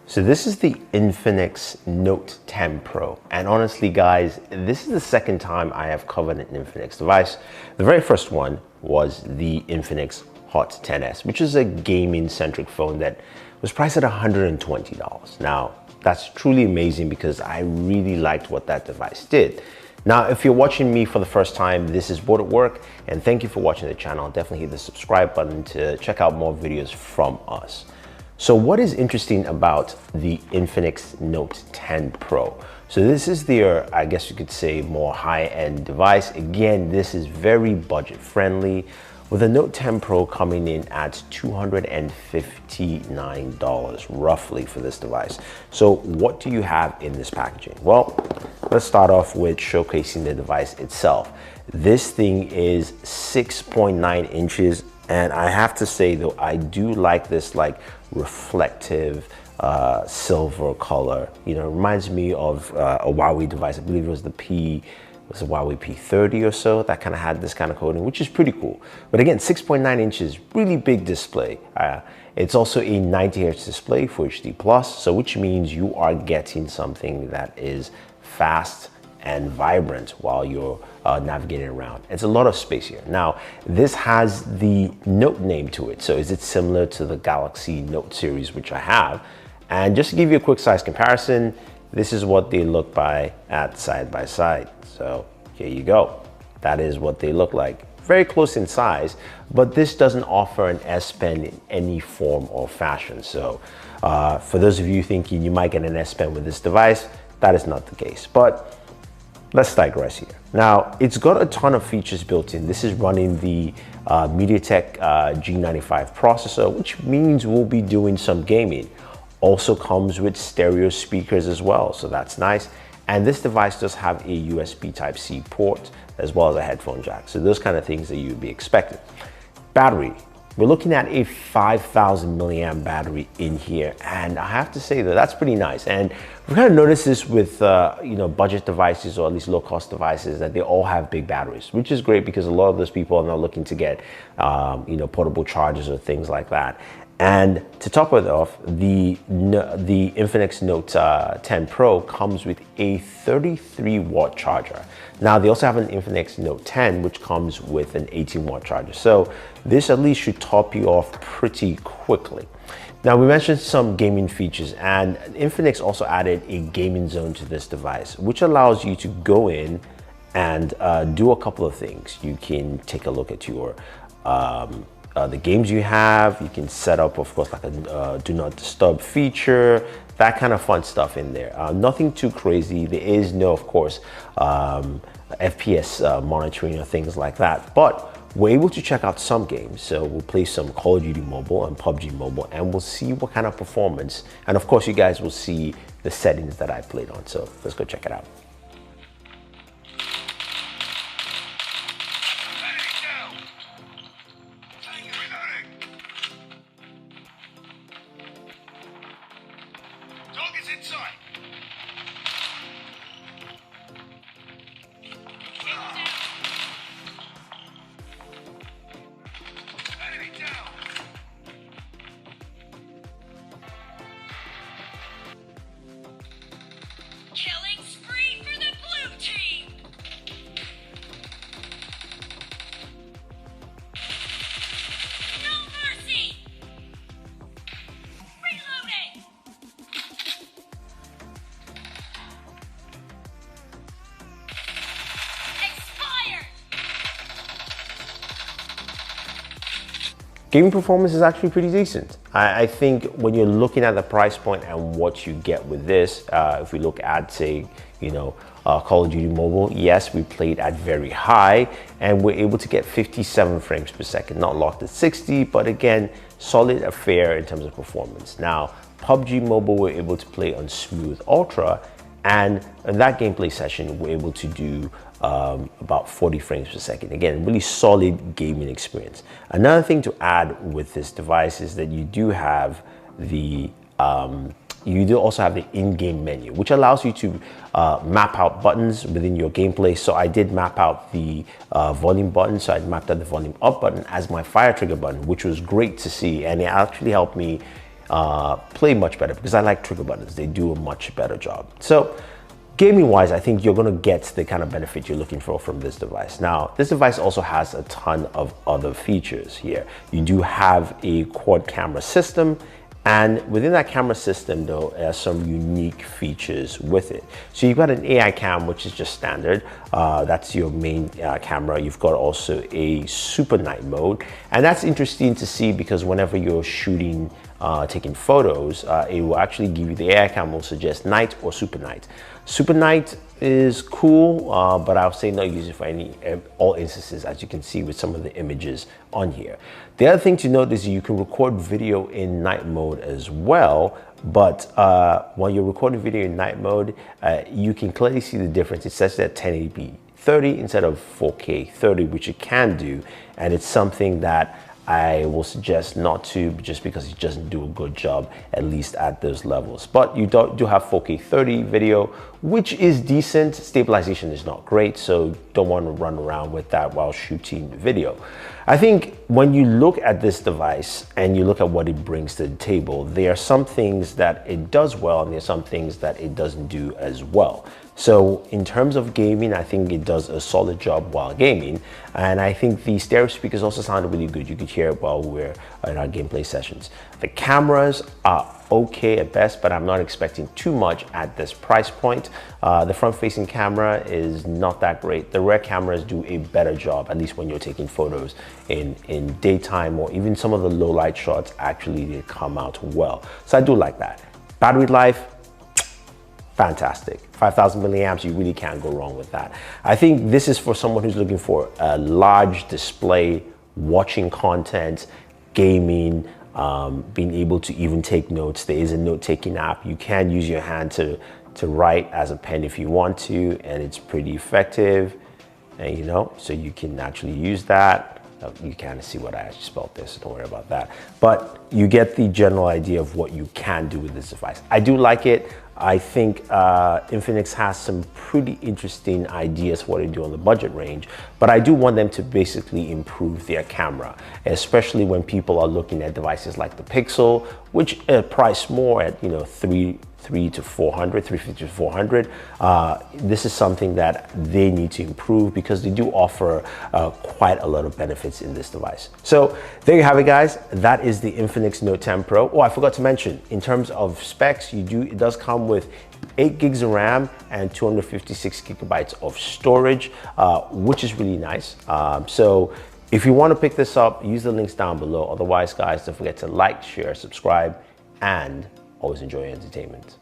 So this is the Infinix Note 10 Pro. And honestly, guys, this is the second time I have covered an Infinix device. The very first one was the Infinix Hot 10s, which is a gaming-centric phone that was priced at $120. Now, that's truly amazing because I really liked what that device did. Now, if you're watching me for the first time, this is Bored at Work, and thank you for watching the channel. Definitely hit the subscribe button to check out more videos from us. So what is interesting about the Infinix Note 10 Pro? So this is their, I guess you could say, more high-end device. Again, this is very budget-friendly, with the Note 10 Pro coming in at $259 roughly for this device. So what do you have in this packaging? Well, let's start off with showcasing the device itself. This thing is 6.9 inches. And I have to say though, I do like this like reflective silver color. You know, it reminds me of a Huawei device. I believe it was the Huawei P30 or so that kind of had this kind of coating, which is pretty cool. But again, 6.9 inches, really big display. It's also a 90 Hz display for HD+, so which means you are getting something that is fast and vibrant while you're navigating around. It's a lot of space here. Now, this has the Note name to it. So is it similar to the Galaxy Note series, which I have? And just to give you a quick size comparison, this is what they look at side by side. So here you go. That is what they look like. Very close in size, but this doesn't offer an S Pen in any form or fashion. So for those of you thinking you might get an S Pen with this device, that is not the case. But let's digress here. Now, it's got a ton of features built in. This is running the MediaTek G95 processor, which means we'll be doing some gaming. Also comes with stereo speakers as well, so that's nice. And this device does have a USB Type-C port as well as a headphone jack. So those kind of things that you'd be expecting. Battery. We're looking at a 5,000 milliamp battery in here, and I have to say that that's pretty nice. And we've kind of noticed this with budget devices, or at least low-cost devices, that they all have big batteries, which is great because a lot of those people are not looking to get portable chargers or things like that. And to top it off, the Infinix Note 10 Pro comes with a 33-watt charger. Now, they also have an Infinix Note 10, which comes with an 18-watt charger. So this at least should top you off pretty quickly. Now, we mentioned some gaming features, and Infinix also added a gaming zone to this device, which allows you to go in and do a couple of things. You can take a look at your the games you have. You can set up, of course, like a do not disturb feature, that kind of fun stuff in there. Nothing too crazy. There is no, of course, FPS monitoring or things like that, but we're able to check out some games. So we'll play some Call of Duty Mobile and PUBG Mobile, and we'll see what kind of performance. And of course, you guys will see the settings that I played on. So let's go check it out. Killing spree for the blue team! No mercy! Reloading! Expired! Gaming performance is actually pretty decent. I think when you're looking at the price point and what you get with this, if we look at, say, Call of Duty Mobile, yes, we played at very high and we're able to get 57 frames per second, not locked at 60, but again, solid affair in terms of performance. Now, PUBG Mobile, we're able to play on Smooth Ultra, and in that gameplay session, we're able to do about 40 frames per second. Again, really solid gaming experience. Another thing to add with this device is that you do have the also have the in-game menu, which allows you to map out buttons within your gameplay. So I did map out the volume button. So I mapped out the volume up button as my fire trigger button, which was great to see. And it actually helped me play much better because I like trigger buttons. They do a much better job. So gaming wise, I think you're going to get the kind of benefit you're looking for from this device. Now, this device also has a ton of other features here. You do have a quad camera system, and within that camera system though, there are some unique features with it. So you've got an AI cam, which is just standard. That's your main camera. You've got also a super night mode. And that's interesting to see because whenever you're shooting, taking photos, it will actually give you, the AI cam will suggest night or super night. Super night is cool, but I'll say not use it for all instances, as you can see with some of the images on here. The other thing to note is you can record video in night mode as well, but when you're recording video in night mode, you can clearly see the difference. It says that 1080p 30 instead of 4K 30, which it can do, and it's something that I will suggest not to, just because it doesn't do a good job, at least at those levels. But you do have 4K 30 video, which is decent. Stabilization is not great, so don't want to run around with that while shooting video. I think when you look at this device and you look at what it brings to the table, there are some things that it does well and there are some things that it doesn't do as well. So in terms of gaming, I think it does a solid job while gaming. And I think the stereo speakers also sounded really good. You could hear it while we're in our gameplay sessions. The cameras are okay at best, but I'm not expecting too much at this price point. The front-facing camera is not that great. The rear cameras do a better job, at least when you're taking photos in daytime, or even some of the low light shots actually they come out well. So I do like that. Battery life, fantastic. 5,000 milliamps, you really can't go wrong with that. I think this is for someone who's looking for a large display, watching content, gaming, being able to even take notes. There is a note-taking app. You can use your hand to write as a pen if you want to, and it's pretty effective. And you know, so you can actually use that. You kind of see what I actually spelled there, so don't worry about that. But you get the general idea of what you can do with this device. I do like it. I think Infinix has some pretty interesting ideas for what to do on the budget range, but I do want them to basically improve their camera, especially when people are looking at devices like the Pixel, which price more at, you know, 350 to 400. This is something that they need to improve because they do offer quite a lot of benefits in this device. So there you have it, guys. That is the Infinix Note 10 Pro. Oh, I forgot to mention, in terms of specs, it does come with 8 gigs of RAM and 256 gigabytes of storage, which is really nice. So if you want to pick this up, use the links down below. Otherwise, guys, don't forget to like, share, subscribe, and always enjoy your entertainment.